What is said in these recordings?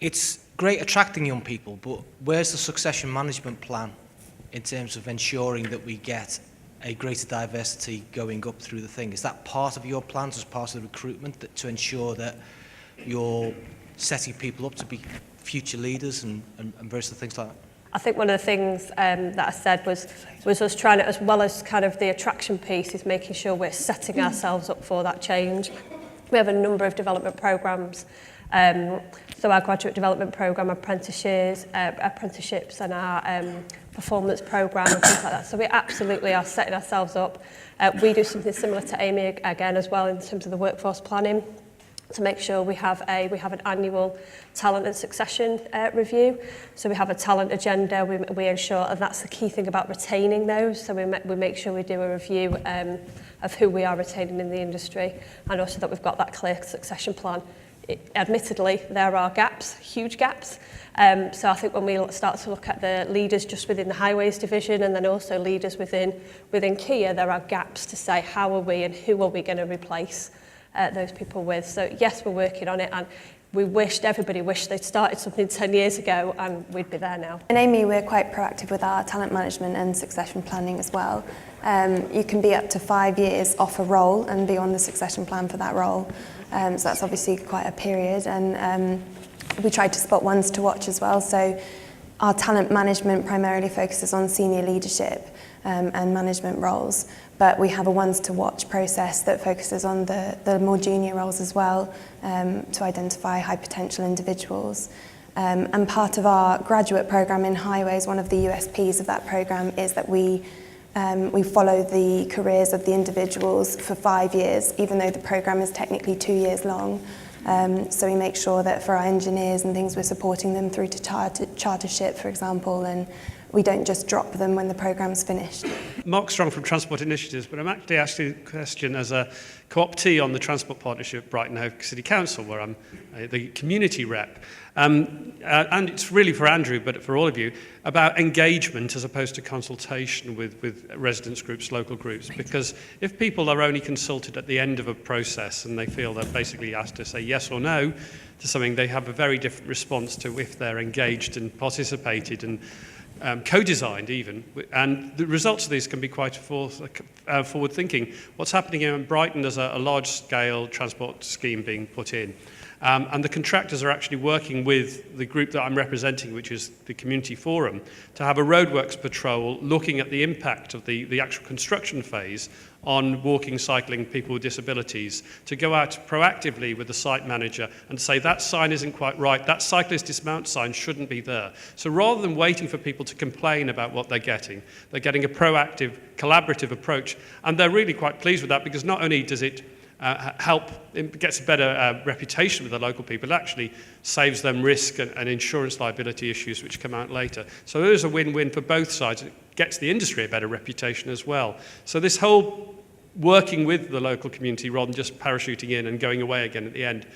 it's great attracting young people, but where's the succession management plan in terms of ensuring that we get a greater diversity going up through the thing? Is that part of your plans as part of the recruitment, that to ensure that you're setting people up to be future leaders and various other things like that? I think one of the things that I said was us trying to, as well as kind of the attraction piece, is making sure we're setting ourselves up for that change. We have a number of development programmes. So our graduate development programme, apprenticeships and our performance programme and things like that. So we absolutely are setting ourselves up. We do something similar to Amy again as well in terms of the workforce planning, to make sure we have an annual talent and succession review. So we have a talent agenda. We ensure, and that's the key thing about retaining those. So we make sure we do a review of who we are retaining in the industry, and also that we've got that clear succession plan. Admittedly, there are gaps, huge gaps. So I think when we start to look at the leaders just within the highways division, and then also leaders within Kia, there are gaps to say how are we and who are we going to replace those people with. So yes, we're working on it, and everybody wished they'd started something 10 years ago and we'd be there now. In Amy, we're quite proactive with our talent management and succession planning as well. You can be up to 5 years off a role and be on the succession plan for that role. So that's obviously quite a period, and we try to spot ones to watch as well. So our talent management primarily focuses on senior leadership and management roles, but we have a ones to watch process that focuses on the more junior roles as well, to identify high potential individuals. And part of our graduate programme in highways, one of the USPs of that programme is that we follow the careers of the individuals for 5 years, even though the programme is technically 2 years long. So we make sure that for our engineers and things, we're supporting them through to chartership, for example, and we don't just drop them when the programme's finished. Mark Strong from Transport Initiatives, but I'm actually asking the question as a co-optee on the Transport Partnership at Brighton Hove City Council, where I'm the community rep. And it's really for Andrew, but for all of you, about engagement as opposed to consultation with residents groups, local groups. Because if people are only consulted at the end of a process and they feel they're basically asked to say yes or no to something, they have a very different response to if they're engaged and participated and co-designed even, and the results of these can be quite forward-thinking. What's happening here in Brighton, there's a large-scale transport scheme being put in, and the contractors are actually working with the group that I'm representing, which is the Community Forum, to have a roadworks patrol looking at the impact of the actual construction phase on walking, cycling, people with disabilities, to go out proactively with the site manager and say that sign isn't quite right, that cyclist dismount sign shouldn't be there. So rather than waiting for people to complain about what they're getting a proactive, collaborative approach, and they're really quite pleased with that, because not only does it help, it gets a better reputation with the local people, it actually saves them risk and insurance liability issues which come out later. So there is a win-win for both sides. It gets the industry a better reputation as well. So this whole working with the local community rather than just parachuting in and going away again at the end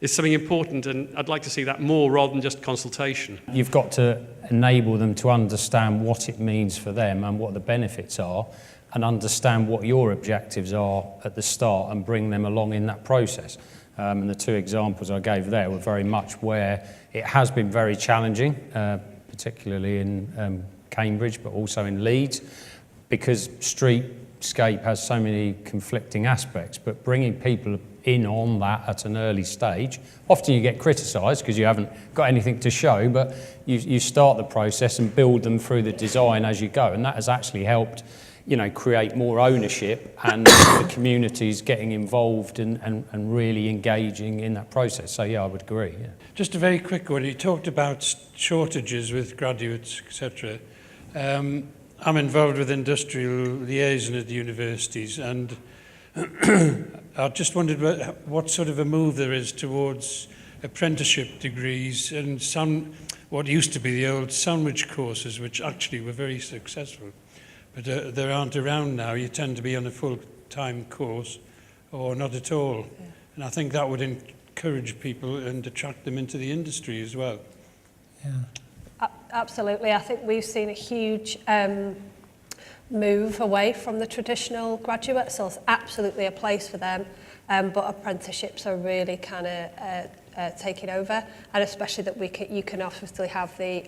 is something important, and I'd like to see that more rather than just consultation. You've got to enable them to understand what it means for them and what the benefits are, and understand what your objectives are at the start and bring them along in that process. And the two examples I gave there were very much where it has been very challenging, particularly in Cambridge, but also in Leeds, because streetscape has so many conflicting aspects, but bringing people in on that at an early stage, often you get criticised because you haven't got anything to show, but you start the process and build them through the design as you go, and that has actually helped, you know, create more ownership and the communities getting involved and really engaging in that process. So yeah, I would agree. Yeah. Just a very quick one. You talked about shortages with graduates, etc. I'm involved with industrial liaison at the universities, and I just wondered what sort of a move there is towards apprenticeship degrees and what used to be the old sandwich courses, which actually were very successful. But they aren't around now. You tend to be on a full-time course or not at all. Yeah. And I think that would encourage people and attract them into the industry as well. Yeah. Absolutely. I think we've seen a huge move away from the traditional graduate, so it's absolutely a place for them. But apprenticeships are really kind of taking over, and especially that you can obviously have the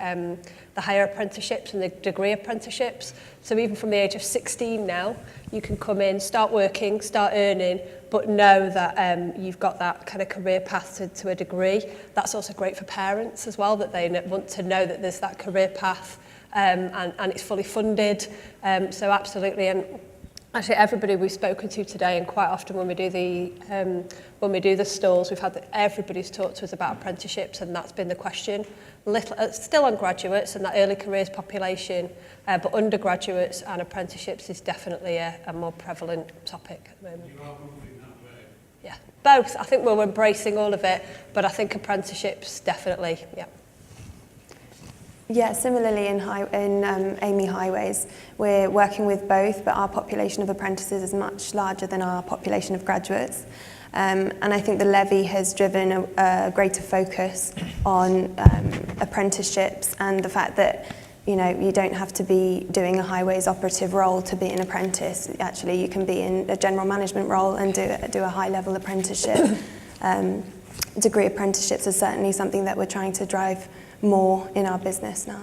higher apprenticeships and the degree apprenticeships. So even from the age of 16 now, you can come in, start working, start earning, but know that you've got that kind of career path to a degree. That's also great for parents as well, that they want to know that there's that career path and it's fully funded. So absolutely, and actually everybody we've spoken to today, and quite often when we do the stalls, we've had that everybody's talked to us about apprenticeships, and that's been the question. Still on graduates and that early careers population, but undergraduates and apprenticeships is definitely a more prevalent topic at the moment. You are moving that way. Yeah, both. I think we're embracing all of it, but I think apprenticeships definitely, yeah. Yeah, similarly in Amy Highways, we're working with both, but our population of apprentices is much larger than our population of graduates. And I think the levy has driven a greater focus on apprenticeships and the fact that, you know, you don't have to be doing a highways operative role to be an apprentice. Actually, you can be in a general management role and do a high-level apprenticeship. Degree apprenticeships is certainly something that we're trying to drive more in our business now.